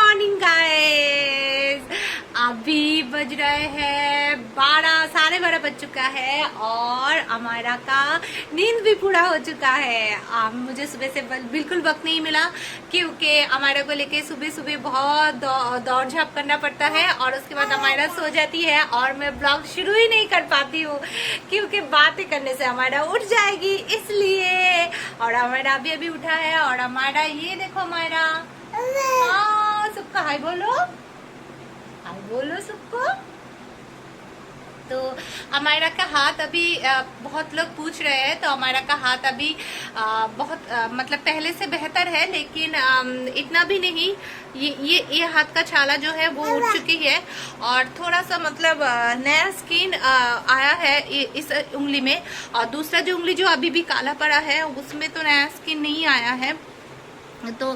Morning guys. अभी बज रहे हैं 12, 12:30 बज चुका है और अमायरा का नींद भी पूरा हो चुका है। मुझे सुबह से बिल्कुल वक्त नहीं मिला क्योंकि अमायरा को लेके सुबह सुबह बहुत दौड़ झाप करना पड़ता है और उसके बाद अमायरा सो जाती है और मैं ब्लॉग शुरू ही नहीं कर पाती हूँ क्योंकि बातें करने से अमायरा उठ जाएगी इसलिए। और अमायरा अभी उठा है और अमायरा ये देखो अमायरा, हाँ सबका हाय बोलो, हाय बोलो सबको। तो अमायरा का हाथ अभी बहुत लोग पूछ रहे हैं, तो अमायरा का हाथ अभी बहुत मतलब पहले से बेहतर है, लेकिन इतना भी नहीं। ये हाथ का छाला जो है वो उठ चुकी है और थोड़ा सा मतलब नया स्किन आया है इस उंगली में, और दूसरा जो उंगली जो अभी भी काला पड़ा है उसमें तो नया स्किन नहीं आया है। तो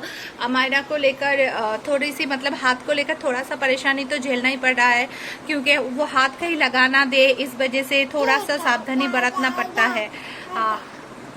अमायरा को लेकर थोड़ी सी मतलब हाथ को लेकर थोड़ा सा परेशानी तो झेलना ही पड़ रहा है क्योंकि वो हाथ कहीं लगा ना दे, इस वजह से थोड़ा सा सावधानी बरतना पड़ता है।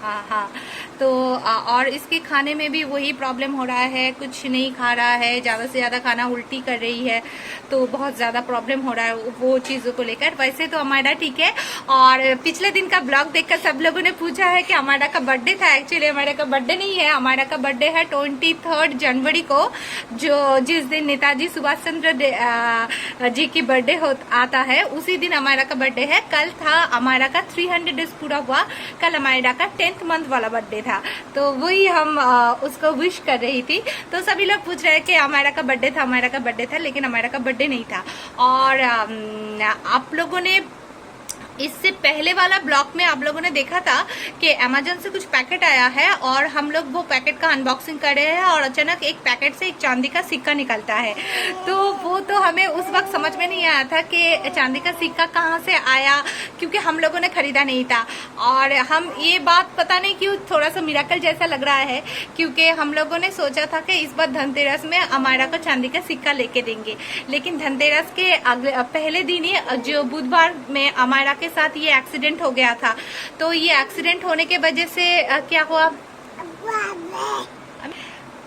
हाँ। तो और इसके खाने में भी वही प्रॉब्लम हो रहा है, कुछ नहीं खा रहा है, ज़्यादा से ज़्यादा खाना उल्टी कर रही है, तो बहुत ज़्यादा प्रॉब्लम हो रहा है वो चीज़ों को लेकर। वैसे तो अमायरा ठीक है। और पिछले दिन का ब्लॉग देखकर सब लोगों ने पूछा है कि अमायरा का बर्थडे था। एक्चुअली अमायरा का बर्थडे नहीं है, अमायरा का बर्थडे है 23 जनवरी को, जो जिस दिन नेताजी सुभाष चंद्र जी की बर्थडे आता है उसी दिन अमायरा का बर्थडे है। कल था अमायरा का 300 डेज पूरा हुआ, कल अमायरा का 10th मंथ वाला बर्थडे था, तो वही हम उसको विश कर रही थी। तो सभी लोग पूछ रहे हैं कि अमायरा का बर्थडे था, अमायरा का बर्थडे था, लेकिन अमायरा का बर्थडे नहीं था। और आप लोगों ने इससे पहले वाला ब्लॉग में आप लोगों ने देखा था कि अमेजन से कुछ पैकेट आया है और हम लोग वो पैकेट का अनबॉक्सिंग कर रहे हैं और अचानक एक पैकेट से एक चांदी का सिक्का निकलता है। तो वो तो हमें उस वक्त समझ में नहीं आया था कि चांदी का सिक्का कहाँ से आया, क्योंकि हम लोगों ने खरीदा नहीं था। और हम ये बात पता नहीं क्यों थोड़ा सा मिराकल जैसा लग रहा है, क्योंकि हम लोगों ने सोचा था कि इस बार धनतेरस में अमायरा को चांदी का सिक्का लेके देंगे, लेकिन धनतेरस के पहले दिन ही जो बुधवार में अमायरा के साथ ये एक्सीडेंट हो गया था। तो ये एक्सीडेंट होने के वजह से क्या हुआ,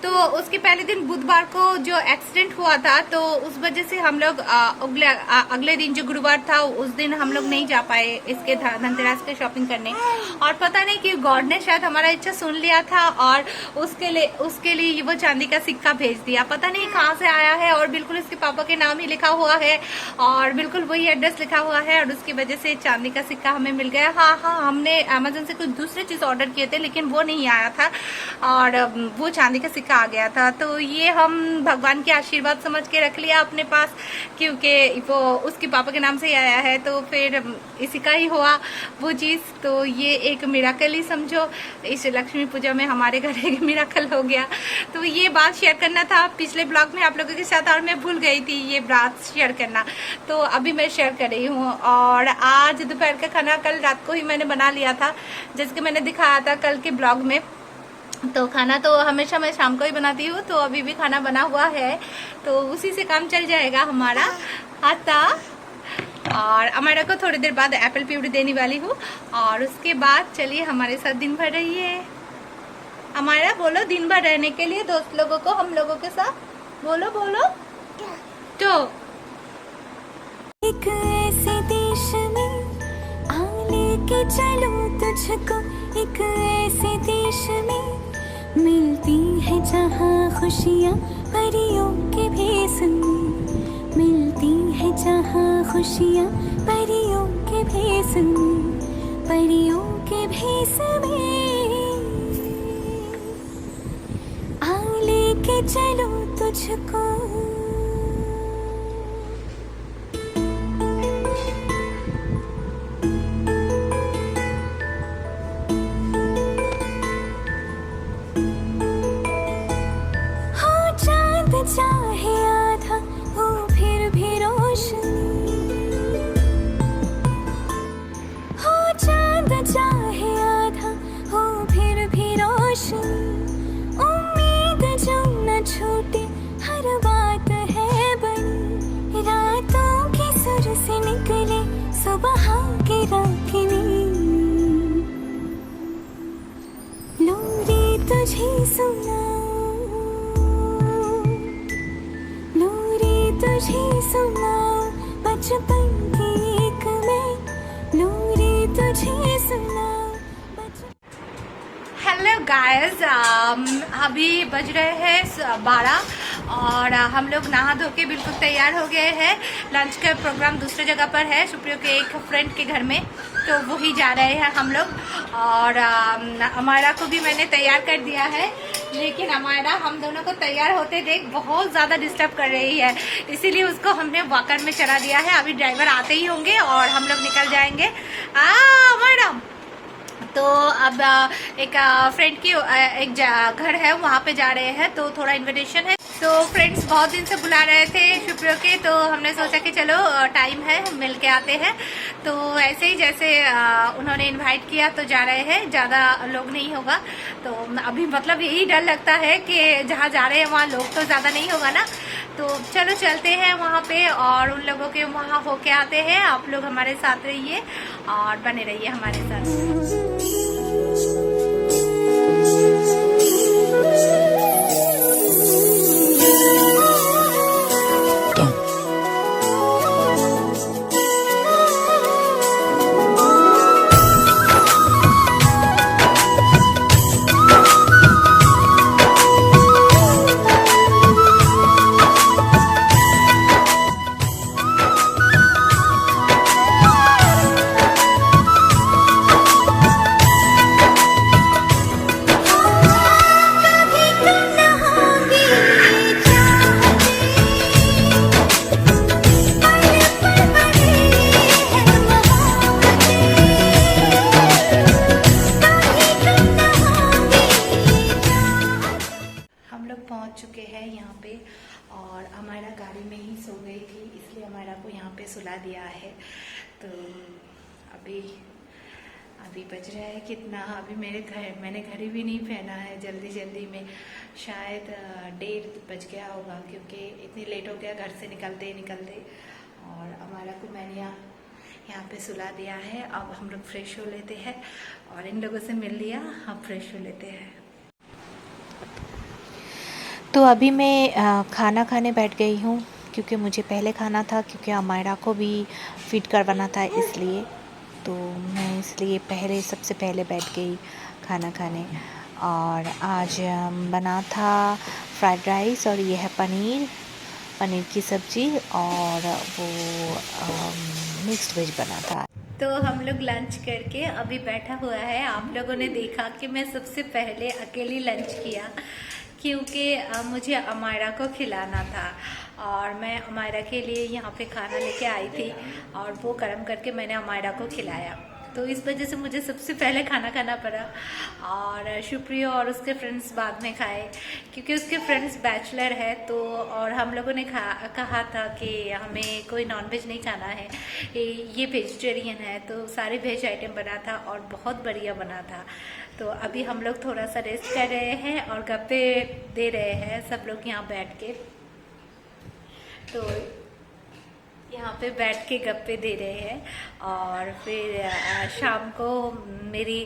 तो उसके पहले दिन बुधवार को जो एक्सीडेंट हुआ था, तो उस वजह से हम लोग अगले दिन जो गुरुवार था उस दिन हम लोग नहीं जा पाए इसके धनतेरस के शॉपिंग करने। और पता नहीं कि गॉड ने शायद हमारा इच्छा सुन लिया था और उसके लिए वो चांदी का सिक्का भेज दिया। पता नहीं कहाँ से आया है और बिल्कुल इसके पापा के नाम ही लिखा हुआ है और बिल्कुल वही एड्रेस लिखा हुआ है और उसकी वजह से चांदी का सिक्का हमें मिल गया। हाँ, हमने अमेजन से कुछ दूसरे चीज ऑर्डर किए थे लेकिन वो नहीं आया था और वो चांदी का सिक्का आ गया था। तो ये हम भगवान के आशीर्वाद समझ के रख लिया अपने पास, क्योंकि वो उसके पापा के नाम से ही आया है, तो फिर इसी का ही हुआ वो चीज। तो ये एक मिराकल ही समझो, इस लक्ष्मी पूजा में हमारे घर एक मिराकल हो गया। तो ये बात शेयर करना था पिछले ब्लॉग में आप लोगों के साथ और मैं भूल गई थी ये बात शेयर करना, तो अभी मैं शेयर कर रही हूँ। और आज दोपहर का खाना कल रात को ही मैंने बना लिया था, जैसे कि मैंने दिखाया था कल के ब्लॉग में। तो खाना तो हमेशा मैं शाम को ही बनाती हूँ, तो अभी भी खाना बना हुआ है, तो उसी से काम चल जाएगा हमारा आता। और अमायरा को थोड़ी देर बाद एप्पल प्यूरी देने वाली हूँ और उसके बाद चलिए हमारे साथ दिन भर रहिए। अमायरा बोलो दिन भर रहने के लिए दोस्त लोगों को हम लोगों के साथ बोलो तो एक ऐसे देश में लेके चलो तुझको, एक ऐसे देश में मिलती है जहाँ खुशियाँ परियों के भेस में, मिलती है जहाँ खुशियाँ परियों के भेस में, परियों के भेस में आ लेके चलो तुझको। चाहे आधा हो फिर भी रोशनी, हो चांद चाहे आधा हो फिर भी रोशनी, उम्मीद जो न छूटे हर बात है बनी, रातों की सुर से निकले सुबह की रागिनी, लोरी तुझे सुना तुझे सुनाऊं बचपन की एक मैं लोरी तुझे सुनाऊं हेलो गाइस, अभी बज रहे हैं 12 और हम लोग नहा धो के बिल्कुल तैयार हो गए हैं। लंच का प्रोग्राम दूसरे जगह पर है, सुप्रियो के एक फ्रेंड के घर में, तो वही जा रहे हैं हम लोग। और अमायरा को भी मैंने तैयार कर दिया है, लेकिन अमायरा हम दोनों को तैयार होते देख बहुत ज़्यादा डिस्टर्ब कर रही है, इसीलिए उसको हमने वॉकर में चला दिया है। अभी ड्राइवर आते ही होंगे और हम लोग निकल जाएंगे। अमायरा तो अब एक फ्रेंड की एक घर है, वहाँ पे जा रहे हैं, तो थोड़ा इनविटेशन है। तो फ्रेंड्स बहुत दिन से बुला रहे थे शुक्र के, तो हमने सोचा कि चलो टाइम है मिल के आते हैं। तो ऐसे ही जैसे उन्होंने इनवाइट किया तो जा रहे हैं, ज़्यादा लोग नहीं होगा। तो अभी मतलब यही डर लगता है कि जहाँ जा रहे हैं वहाँ लोग तो ज़्यादा नहीं होगा ना, तो चलो चलते हैं वहाँ पे और उन लोगों के वहाँ होके आते हैं। आप लोग हमारे साथ रहिए और बने रहिए हमारे साथ। पहुंच चुके हैं यहाँ पे और अमायरा गाड़ी में ही सो गई थी, इसलिए अमायरा को यहाँ पे सुला दिया है। तो अभी बज रहा है कितना, अभी मैंने घड़ी भी नहीं पहना है, जल्दी में शायद 1:30 बज गया होगा, क्योंकि इतनी लेट हो गया घर से निकलते। और अमायरा को मैंने यहाँ पे सुला दिया है। अब हम लोग फ्रेश हो लेते हैं और इन लोगों से मिल लिया, अब फ्रेश हो लेते हैं। तो अभी मैं खाना खाने बैठ गई हूँ, क्योंकि मुझे पहले खाना था, क्योंकि अमायरा को भी फीड करवाना था, इसलिए तो मैं सबसे पहले बैठ गई खाना खाने। और आज बना था फ्राइड राइस और ये है पनीर की सब्ज़ी और वो मिक्स्ड वेज बना था। तो हम लोग लंच करके अभी बैठा हुआ है। आप लोगों ने देखा कि मैं सबसे पहले अकेली लंच किया, क्योंकि मुझे अमायरा को खिलाना था और मैं अमायरा के लिए यहाँ पे खाना लेके आई थी और वो गर्म करके मैंने अमायरा को खिलाया। तो इस वजह से मुझे सबसे पहले खाना खाना पड़ा और शुक्रिया और उसके फ्रेंड्स बाद में खाए, क्योंकि उसके फ्रेंड्स बैचलर है। तो और हम लोगों ने कहा था कि हमें कोई नॉनवेज नहीं खाना है, ये वेजिटेरियन है, तो सारे वेज आइटम बना था और बहुत बढ़िया बना था। तो अभी हम लोग थोड़ा सा रेस्ट कर रहे हैं और गप्पे दे रहे हैं सब लोग यहाँ बैठ के। तो यहाँ पे बैठ के गप्पे दे रहे हैं और फिर शाम को मेरी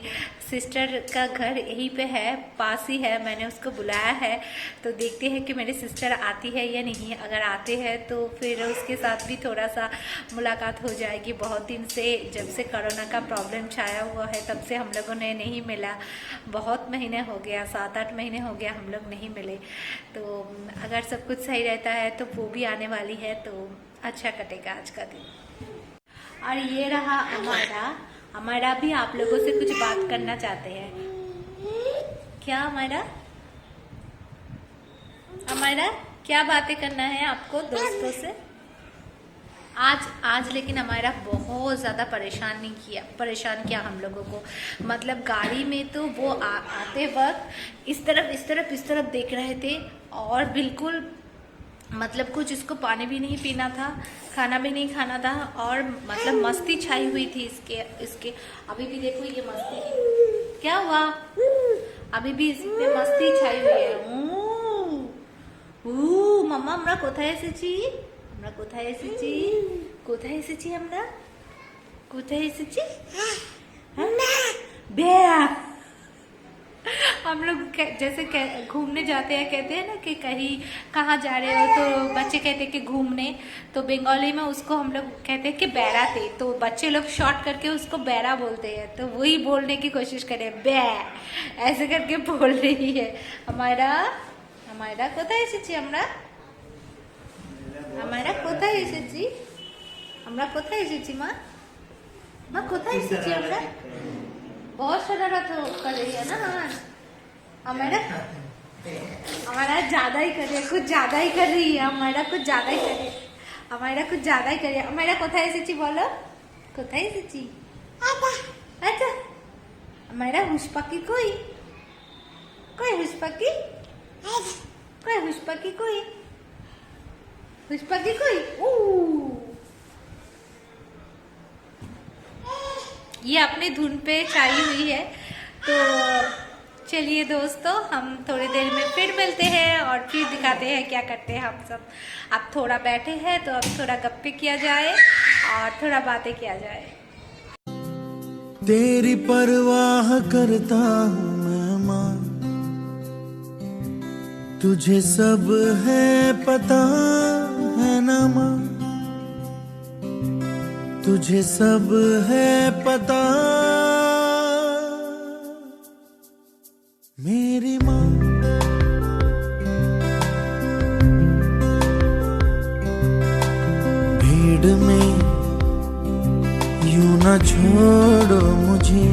सिस्टर का घर यहीं पे है, पास ही है, मैंने उसको बुलाया है। तो देखते हैं कि मेरी सिस्टर आती है या नहीं। अगर आते हैं तो फिर उसके साथ भी थोड़ा सा मुलाकात हो जाएगी। बहुत दिन से, जब से कोरोना का प्रॉब्लम छाया हुआ है, तब से हम लोगों ने नहीं मिला। बहुत महीने हो गया, 7-8 महीने हो गया हम लोग नहीं मिले। तो अगर सब कुछ सही रहता है तो वो भी आने वाली है, तो अच्छा कटेगा आज का दिन। और ये रहा हमारा भी आप लोगों से कुछ बात करना चाहते हैं। क्या हमारा क्या बातें करना है आपको दोस्तों से? आज लेकिन हमारा बहुत ज़्यादा परेशान किया हम लोगों को। मतलब गाड़ी में तो वो आते वक्त इस तरफ देख रहे थे और बिल्कुल मतलब कुछ इसको पानी भी नहीं पीना था, खाना भी नहीं खाना था और मतलब मस्ती छाई हुई थी इसके। अभी भी देखो ये मस्ती, क्या हुआ? अभी भी इसमें मस्ती छाई हुई है। मम्मा हमरा कोথায় এসেছি? আমরা কোথায় এসেছি? हम लोग जैसे घूमने जाते हैं, कहते हैं ना कि कहीं कहाँ जा रहे हो तो बच्चे कहते हैं कि घूमने, तो बंगाली में उसको हम लोग कहते हैं कि बैरा थे, तो बच्चे लोग शॉर्ट करके उसको बैरा बोलते हैं, तो वही बोलने की कोशिश करें, बै ऐसे करके बोल रही है। हमारा कोথায় এসেছি আমরা কোথায় এসেছি মা কোথায় এসেছি আমরা? बहुत शरारत कर रही है ना आज हमारा ज्यादा ही कर रही है, कुछ ज्यादा ही कर रही है, हमारा कुछ ज्यादा ही कर रही है, हमारा কোথায় এসেছি বলো, কোথায় এসেছি? আচ্ছা हमारा हुश पाखी कोई हुश पाखी कोई ये अपनी धुन पे छाई हुई है। तो चलिए दोस्तों, हम थोड़ी देर में फिर मिलते हैं और फिर दिखाते हैं क्या करते हैं हम सब। अब थोड़ा बैठे हैं तो अब थोड़ा गप्पे किया जाए और थोड़ा बातें किया जाए। तेरी परवाह करता हूँ मैं माँ, तुझे सब है पता है ना माँ, तुझे सब है पता मेरी माँ। भीड़ में यूं न छोड़ो मुझे,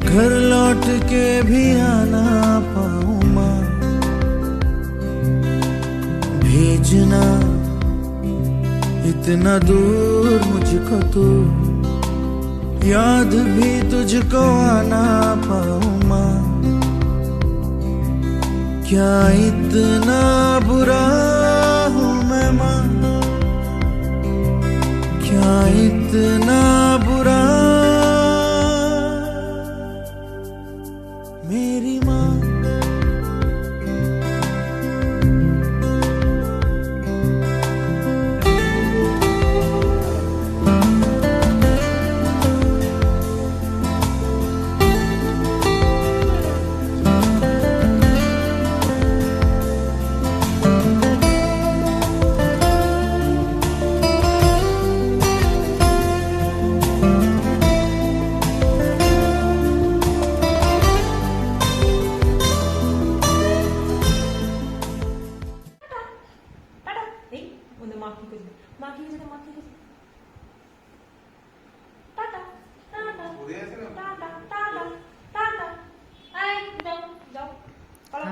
घर लौट के भी आना पाऊँ माँ, भेजना इतना दूर मुझको तू, याद भी तुझको आना पाऊँ माँ। क्या इतना बुरा हूँ मैं माँ, क्या इतना बुरा मेरी माँ।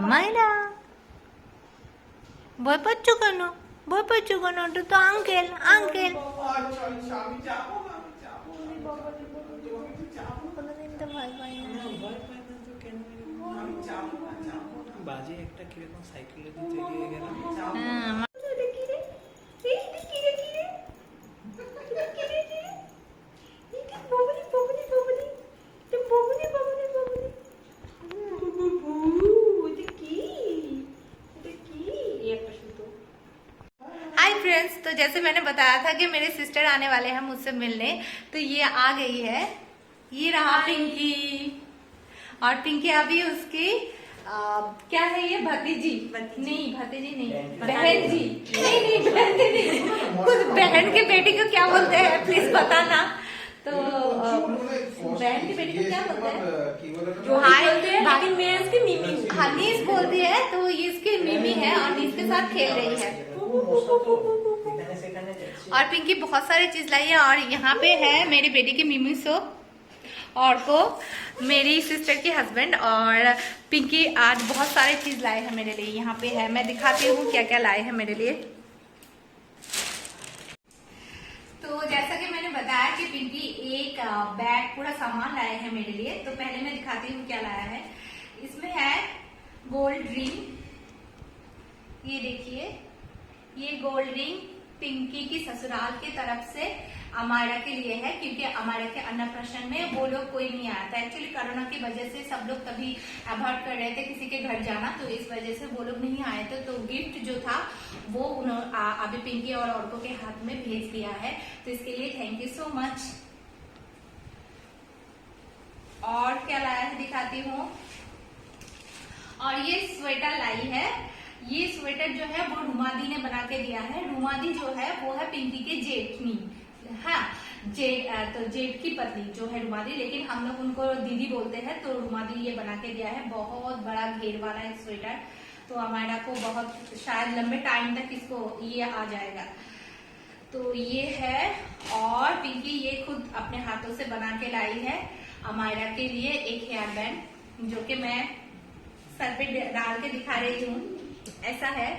हमारा ভয় পাচ্ছ কেন? ওটা তো আঙ্কেল কোনোদিন তো ভয় পাই না। বাজে একটা কিরকম সাইকেলে দিতে গিয়ে গেলাম। हाय फ्रेंड्स, तो जैसे मैंने बताया था कि मेरे सिस्टर आने वाले हैं मुझसे मिलने, तो ये आ गई है, ये रहा पिंकी। और पिंकी अभी उसकी क्या है ये, भतीजी नहीं, बहन जी नहीं, कुछ बहन के बेटी को क्या बोलते हैं प्लीज बताना। तो बहन की बेटी को क्या बोलते हैं? जो हाय लेकिन मैं इसकी मिमी, हाँ नीस बोलती है, तो ये इसकी मिमी है और नीस के साथ खेल रही है। और पिंकी बहुत सारी चीज लाई है, और यहाँ पे है मेरी बेटी की मिमी सो, और को मेरी सिस्टर के हस्बैंड, और पिंकी आज बहुत सारी चीज लाए हैं मेरे लिए। यहाँ पे है, मैं दिखाती हूँ क्या क्या लाए हैं मेरे लिए। तो जैसा कि मैंने बताया कि पिंकी एक बैग पूरा सामान लाए हैं मेरे लिए, तो पहले मैं दिखाती हूँ क्या लाया है। इसमें है गोल्ड रिंग, ये देखिए, ये गोल्ड रिंग पिंकी की ससुराल की तरफ से अमायरा के लिए है, क्योंकि अमायरा के अन्नप्राशन में वो लोग कोई नहीं आया था। एक्चुअली कोरोना की वजह से सब लोग तभी अवॉइड कर रहे थे किसी के घर जाना, तो इस वजह से वो लोग नहीं आए थे। तो गिफ्ट जो था वो उन्होंने अभी पिंकी और औरतों के हाथ में भेज दिया है, तो इसके लिए थैंक यू सो मच। और क्या लाया है दिखाती हूँ। और ये स्वेटर लाई है। ये स्वेटर जो है वो रुमादी ने बना के दिया है। रुमादी जो है वो है पिंकी के जेठनी, हाँ तो जेठ की पत्नी जो है रुमादी, लेकिन हम लोग उनको दीदी बोलते हैं, तो रुमादी ये बना के दिया है। बहुत बड़ा घेर वाला है स्वेटर, तो हमारा को बहुत शायद लंबे टाइम तक इसको ये आ जाएगा। तो ये है, और पिंकी ये खुद अपने हाथों से बना के लाई है अमायरा के लिए एक हेयर बैंड, जो कि मैं सर पे डाल के दिखा रही हूँ। ऐसा है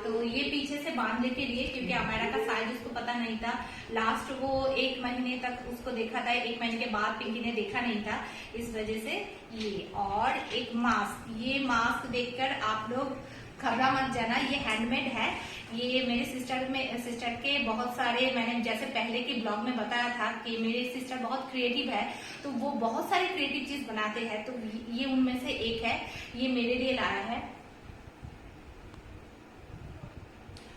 तो ये पीछे से बांधने के लिए, क्योंकि अमायरा का साइज उसको पता नहीं था। लास्ट वो 1 महीने तक उसको देखा था, 1 महीने के बाद पिंकी ने देखा नहीं था, इस वजह से ये। और एक मास्क, ये मास्क देखकर आप लोग घबरा मत जाना, ये हैंडमेड है। ये मेरे सिस्टर के बहुत सारे, मैंने जैसे पहले के ब्लॉग में बताया था कि मेरे सिस्टर बहुत क्रिएटिव है, तो वो बहुत सारे क्रिएटिव चीज बनाते हैं, तो ये उनमें से एक है। ये मेरे लिए लाया है।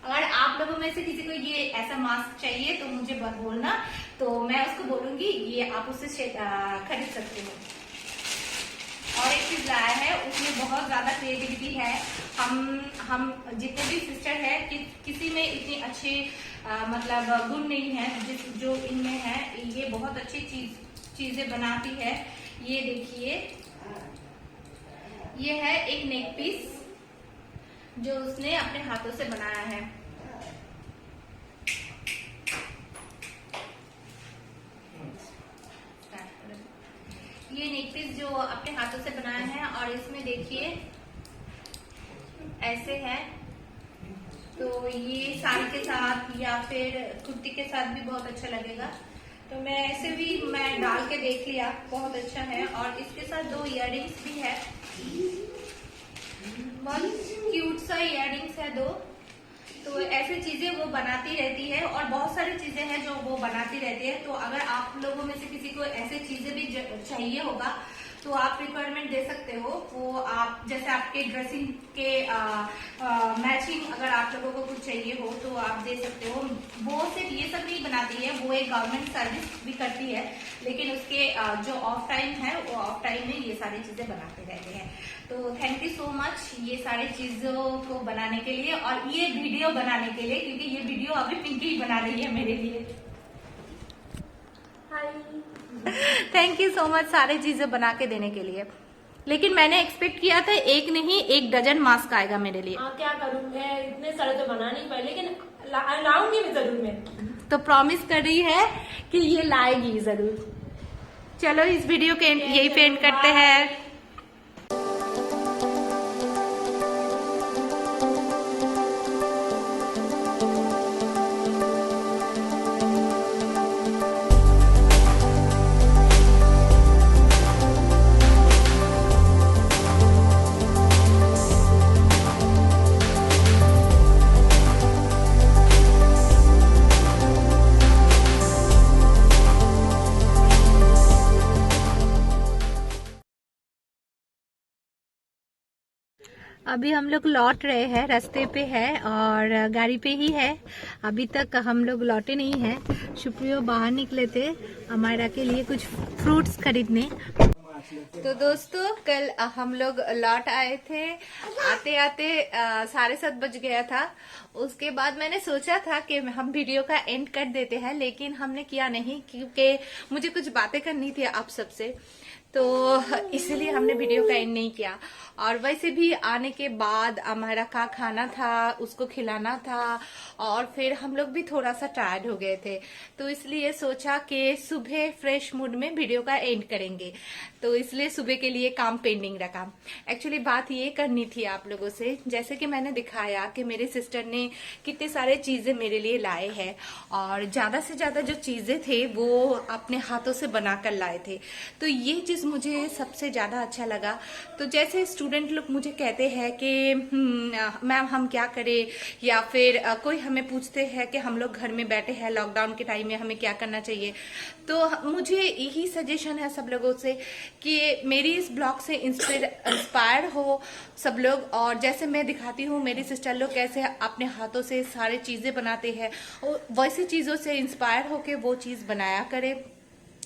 अगर आप लोगों में से किसी को ये ऐसा मास्क चाहिए तो मुझे बोलना, तो मैं उसको बोलूंगी ये आप उससे खरीद सकते हो। और एक चीज लाया है, उसमें बहुत ज्यादा क्रिएटिविटी है। हम जितने भी सिस्टर है किसी में इतने अच्छे मतलब गुण नहीं है जो इनमें है। ये बहुत अच्छी चीजें बनाती है। ये देखिए, ये है एक नेक पीस जो उसने अपने हाथों से बनाया है। ये नेक पीस जो अपने हाथों से बनाया है, और इसमें देखिए ऐसे है, तो ये साड़ी के साथ या फिर कुर्ती के साथ भी बहुत अच्छा लगेगा। तो मैं ऐसे भी मैं डाल के देख लिया, बहुत अच्छा है। और इसके साथ 2 इयररिंग्स भी है, बहुत क्यूट सा इयररिंग्स है 2। तो ऐसी चीजें वो बनाती रहती है, और बहुत सारी चीजें हैं जो वो बनाती रहती है। तो अगर आप लोगों में से किसी को ऐसे चीजें भी चाहिए होगा तो आप रिक्वायरमेंट दे सकते हो। वो आप जैसे आपके ड्रेसिंग के मैचिंग अगर आप लोगों को कुछ चाहिए हो तो आप दे सकते हो। वो सिर्फ ये सब नहीं बनाती है, वो एक गवर्नमेंट सर्विस भी करती है, लेकिन उसके जो ऑफ टाइम है वो ऑफ टाइम में ये सारी चीजें बनाते रहते हैं। तो थैंक यू सो मच ये सारी चीजों को बनाने के लिए, और ये वीडियो बनाने के लिए, क्योंकि ये वीडियो अभी पिंकी बना रही है मेरे लिए। थैंक यू सो मच सारी चीजें बना के देने के लिए। लेकिन मैंने एक्सपेक्ट किया था एक नहीं 1 डजन मास्क आएगा मेरे लिए। क्या करूं मैं, इतने सारे तो बना नहीं पाई, लेकिन लाऊंगी भी जरूर मैं। तो प्रॉमिस कर रही है कि ये लाएगी जरूर। चलो इस वीडियो के यही पे एंड करते हैं। अभी हम लोग लौट रहे हैं, रास्ते पे है और गाड़ी पे ही है। अभी तक हम लोग लौटे नहीं हैं। शुक्रिया बाहर निकले थे हमारा के लिए कुछ फ्रूट्स खरीदने। तो दोस्तों कल हम लोग लौट आए थे, आते आते 7:30 बज गया था। उसके बाद मैंने सोचा था कि हम वीडियो का एंड कर देते हैं, लेकिन हमने किया नहीं, क्योंकि मुझे कुछ बातें करनी थी आप सबसे, तो इसलिए हमने वीडियो का एंड नहीं किया। और वैसे भी आने के बाद हमारा का खाना था, उसको खिलाना था, और फिर हम लोग भी थोड़ा सा टायर्ड हो गए थे, तो इसलिए सोचा कि सुबह फ्रेश मूड में वीडियो का एंड करेंगे। तो इसलिए सुबह के लिए काम पेंडिंग रखा। एक्चुअली बात ये करनी थी आप लोगों से, जैसे कि मैंने दिखाया कि मेरे सिस्टर ने कितने सारे चीजें मेरे लिए लाए हैं, और ज्यादा से ज्यादा जो चीजें थे वो अपने हाथों से बनाकर लाए थे। तो ये चीज मुझे सबसे ज्यादा अच्छा लगा। तो जैसे स्टूडेंट लोग मुझे कहते हैं कि मैम हम क्या करें, या फिर कोई हमें पूछते हैं कि हम लोग घर में बैठे हैं लॉकडाउन के टाइम में हमें क्या करना चाहिए, तो मुझे यही सजेशन है सब लोगों से कि मेरी इस ब्लॉग से इंस्पायर हो सब लोग। और जैसे मैं दिखाती हूँ मेरी सिस्टर लोग कैसे अपने हाथों से सारे चीजें बनाते हैं, और वैसी चीजों से इंस्पायर होके वो चीज बनाया करे।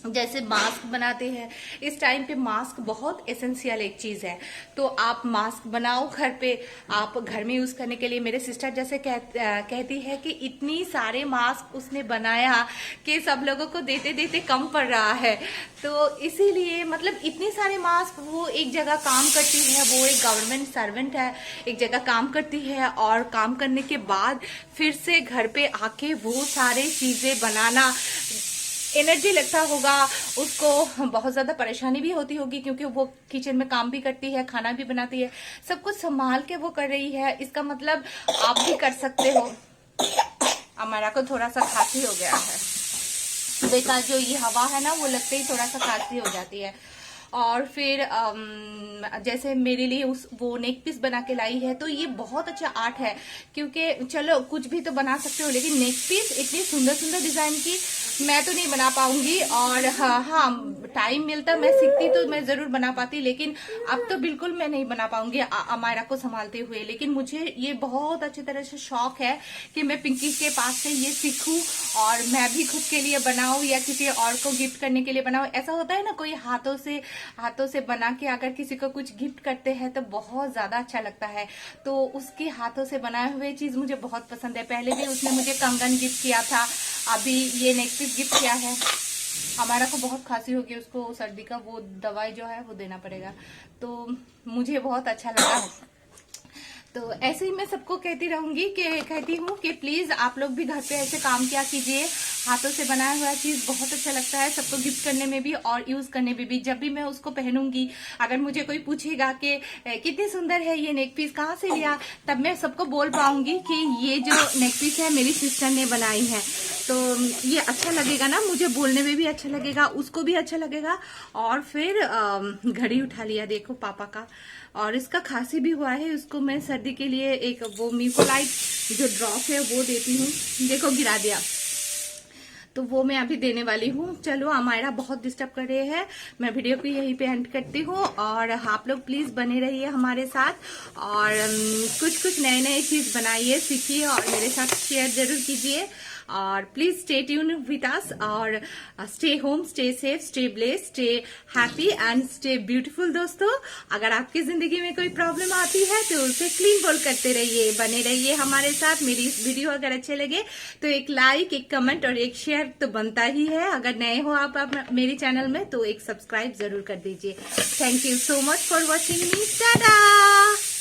जैसे मास्क बनाते हैं, इस टाइम पे मास्क बहुत एसेंशियल एक चीज है। तो आप मास्क बनाओ घर पे, आप घर में यूज करने के लिए। मेरे सिस्टर जैसे कहती है कि इतनी सारे मास्क उसने बनाया कि सब लोगों को देते देते कम पड़ रहा है। तो इसीलिए मतलब इतने सारे मास्क, वो एक जगह काम करती है, वो एक गवर्नमेंट सर्वेंट है, एक जगह काम करती है और काम करने के बाद फिर से घर पे आके वो सारे चीजें बनाना, एनर्जी लगता होगा उसको, बहुत ज्यादा परेशानी भी होती होगी क्योंकि वो किचन में काम भी करती है, खाना भी बनाती है, सब कुछ संभाल के वो कर रही है। इसका मतलब आप भी कर सकते हो। हमारा को थोड़ा सा खांसी हो गया है, सुबह का जो ये हवा है ना वो लगते ही थोड़ा सा खांसी हो जाती है। और फिर जैसे मेरे लिए वो नेक पीस बना के लाई है, तो ये बहुत अच्छा आर्ट है क्योंकि चलो कुछ भी तो बना सकते हो, लेकिन नेक पीस इतनी सुंदर सुंदर डिजाइन की मैं तो नहीं बना पाऊंगी। और हाँ टाइम मिलता मैं सीखती तो मैं जरूर बना पाती, लेकिन अब तो बिल्कुल मैं नहीं बना पाऊंगी अमायरा को संभालते हुए। लेकिन मुझे ये बहुत अच्छी तरह से शौक है कि मैं पिंकी के पास से ये सीखूं और मैं भी खुद के लिए बनाऊं या किसी और को गिफ्ट करने के लिए बनाऊं। ऐसा होता है ना, कोई हाथों से बना के अगर किसी को कुछ गिफ्ट करते हैं तो बहुत ज्यादा अच्छा लगता है। तो उसके हाथों से बनाए हुए चीज मुझे बहुत पसंद है। पहले भी उसने मुझे कंगन गिफ्ट किया था, अभी ये नेक पीस गिफ्ट किया है। हमारा को बहुत खांसी होगी, उसको सर्दी का वो दवाई जो है वो देना पड़ेगा, तो मुझे बहुत अच्छा लगा। तो ऐसे ही मैं सबको कहती रहूंगी कहती हूँ कि प्लीज आप लोग भी घर पे ऐसे काम किया कीजिए। हाथों से बनाया हुआ चीज बहुत अच्छा लगता है सबको गिफ्ट करने में भी और यूज करने में भी। जब भी मैं उसको पहनूंगी, अगर मुझे कोई पूछेगा कि कितनी सुंदर है ये नेक पीस, कहाँ से लिया, तब मैं सबको बोल पाऊंगी कि ये जो नेक पीस है मेरी सिस्टर ने बनाई है। तो ये अच्छा लगेगा ना, मुझे बोलने में भी अच्छा लगेगा, उसको भी अच्छा लगेगा। और फिर घड़ी उठा लिया देखो पापा का, और इसका खांसी भी हुआ है। उसको मैं सर्दी के लिए एक वो म्यूकोलाइट जो ड्रॉप है वो देती हूँ, देखो गिरा दिया, तो वो मैं अभी देने वाली हूँ। चलो अमायरा बहुत डिस्टर्ब कर रहे हैं, मैं वीडियो को यहीं पे एंड करती हूँ। और आप लोग प्लीज बने रहिए हमारे साथ और कुछ नए चीज बनाइए, सीखिए और मेरे साथ शेयर जरूर कीजिए। और please stay tuned with us और stay home, stay safe, stay blessed, stay happy and stay beautiful. दोस्तों अगर आपकी जिंदगी में कोई प्रॉब्लम आती है तो उसे क्लीन बोल करते रहिए, बने रहिए हमारे साथ। मेरी इस वीडियो अगर अच्छे लगे तो एक लाइक, एक कमेंट और एक शेयर तो बनता ही है। अगर नए हो आप मेरे चैनल में तो एक सब्सक्राइब जरूर कर दीजिए। Thank you so much for watching me. Tata.